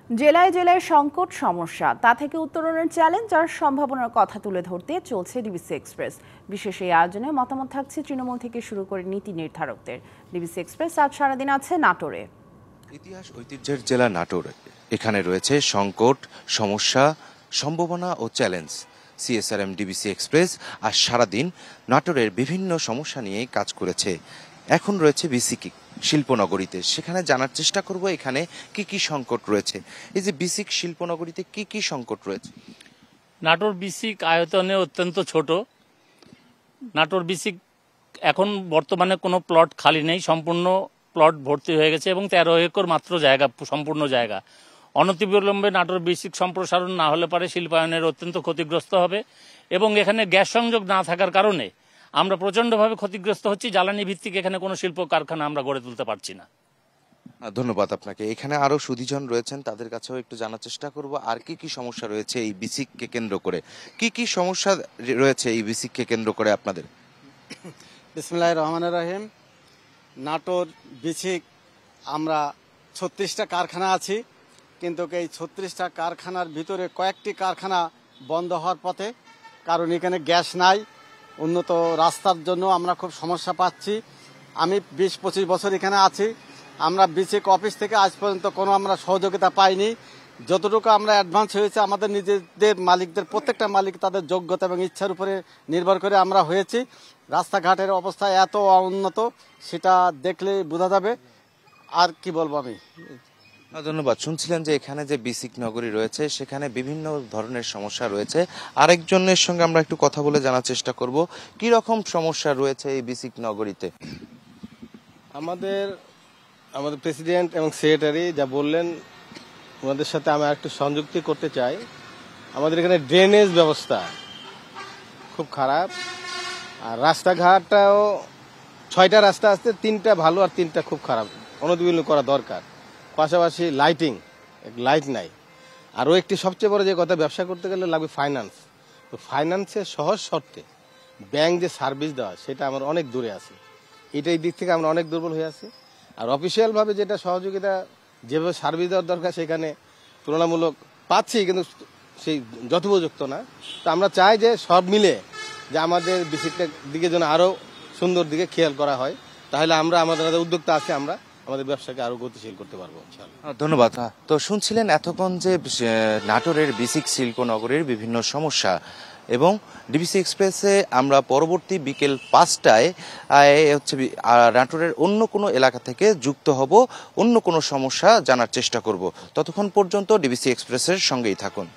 জেলায় জেলায় সংকট সমস্যা তা থেকে উত্তরণের চ্যালেঞ্জ আর সম্ভাবনার কথা তুলে ধরতে চলছে ডিবিসি এক্সপ্রেস। বিশেষ এই আয়োজনে মতামত থাকছে তৃণমূল থেকে শুরু করে নীতি নির্ধারকদের। ডিবিসি এক্সপ্রেস আজ সারাদিন আছে নাটোরে। ইতিহাস ঐতিহ্যের জেলা নাটোর, এখানে রয়েছে সংকট, সমস্যা, সম্ভাবনা ও চ্যালেঞ্জ। সিএসআরএম ডিবিসি এক্সপ্রেস আজ সারাদিন নাটোরের বিভিন্ন সমস্যা নিয়ে কাজ করেছে। এখন রয়েছে বিসিক শিল্পনগরীতে, সেখানে জানার চেষ্টা করব এখানে কি কি সংকট রয়েছে। এই যে বিসিক শিল্পনগরীতে কি কি সংকট রয়েছে? নাটোর বিসিক আয়তনে অত্যন্ত ছোট। নাটোর বিসিক এখন বর্তমানে কোনো প্লট খালি নেই, সম্পূর্ণ প্লট ভর্তি হয়ে গেছে এবং 13 একর মাত্র জায়গা, সম্পূর্ণ জায়গা। অনতিবিলম্বে নাটোর বিসিক সম্প্রসারণ না হলে পারে শিল্পায়নের অত্যন্ত ক্ষতিগ্রস্ত হবে এবং এখানে গ্যাস সংযোগ না থাকার কারণে আমরা প্রচণ্ডভাবে ক্ষতিগ্রস্ত হচ্ছি। জ্বালানি ভিত্তিক এখানে কোনো শিল্প কারখানা আমরা গড়ে তুলতে পারছি না। ধন্যবাদ আপনাকে। এখানে আরো সুধীজন রয়েছেন, তাদের কাছেও একটু জানার চেষ্টা করব আর কি কি সমস্যা রয়েছে এই বিসিককে কেন্দ্র করে। কি কি সমস্যা রয়েছে এই বিসিককে কেন্দ্র করে আপনাদের? বিসমিল্লাহির রহমানির রহিম। নাটোর বিসিক আমরা 36টা কারখানা আছি, কিন্তু এই 36টা কারখানার ভিতরে কয়েকটি কারখানা বন্ধ হওয়ার পথে, কারণ এখানে গ্যাস নাই। উন্নত রাস্তার জন্য আমরা খুব সমস্যা পাচ্ছি। আমি 20-25 বছর এখানে আছি। আমরা বিসিক অফিস থেকে আজ পর্যন্ত কোনো আমরা সহযোগিতা পাইনি। যতটুকু আমরা অ্যাডভান্স হয়েছে আমাদের নিজেদের মালিকদের, প্রত্যেকটা মালিক তাদের যোগ্যতা এবং ইচ্ছার উপরে নির্ভর করে আমরা হয়েছি। রাস্তাঘাটের অবস্থা এত উন্নত, সেটা দেখলে বোঝা যাবে। আর কি বলবো আমি। ধন্যবাদ। শুনছিলেন যে এখানে যে বিসিক নগরী রয়েছে সেখানে বিভিন্ন ধরনের সমস্যা রয়েছে। আরেকজনের সঙ্গে আমরা একটু কথা বলে জানার চেষ্টা করব কি রকম সমস্যা রয়েছে এই বিসিক নগরীতে। আমাদের প্রেসিডেন্ট এবং সেক্রেটারি যা বললেন ওনাদের সাথে আমি একটু সংযুক্তি করতে চাই। আমাদের এখানে ড্রেনেজ ব্যবস্থা খুব খারাপ, আর রাস্তাঘাটটাও 6টা রাস্তা আসতে 3টা ভালো আর 3টা খুব খারাপ, অনুদ্বিগ্ন করা দরকার। পাশাপাশি লাইট নাই। আরও একটি সবচেয়ে বড় যে কথা, ব্যবসা করতে গেলে লাগবে ফাইন্যান্স। তো ফাইন্যান্সের সহজ শর্তে ব্যাংক যে সার্ভিস দেওয়া সেটা আমার অনেক দূরে আছে। এই দিক থেকে আমরা অনেক দুর্বল হয়ে আছি। আর অফিসিয়ালভাবে যেটা সহযোগিতা যেভাবে সার্ভিস দেওয়ার দরকার সেখানে তুলনামূলক পাচ্ছি, কিন্তু সেই যথোপযুক্ত না। তো আমরা চাই যে সব মিলে যে আমাদের বিসিকটার দিকে যেন আরও সুন্দর দিকে খেয়াল করা হয়, তাহলে আমরা আমাদের উদ্যোক্তা আছে, আমরা আমাদের ব্যবসাকে আরো গতিশীল করতে পারবো। ধন্যবাদ। তো শুনছিলেন এতক্ষণ যে নাটোরের বিসিক শিল্পনগরীর বিভিন্ন সমস্যা, এবং ডিবিসি এক্সপ্রেসে আমরা পরবর্তী বিকেল 5টায় হচ্ছে নাটোরের অন্য কোনো এলাকা থেকে যুক্ত হব, অন্য কোনো সমস্যা জানার চেষ্টা করব। ততক্ষণ পর্যন্ত ডিবিসি এক্সপ্রেসের সঙ্গেই থাকুন।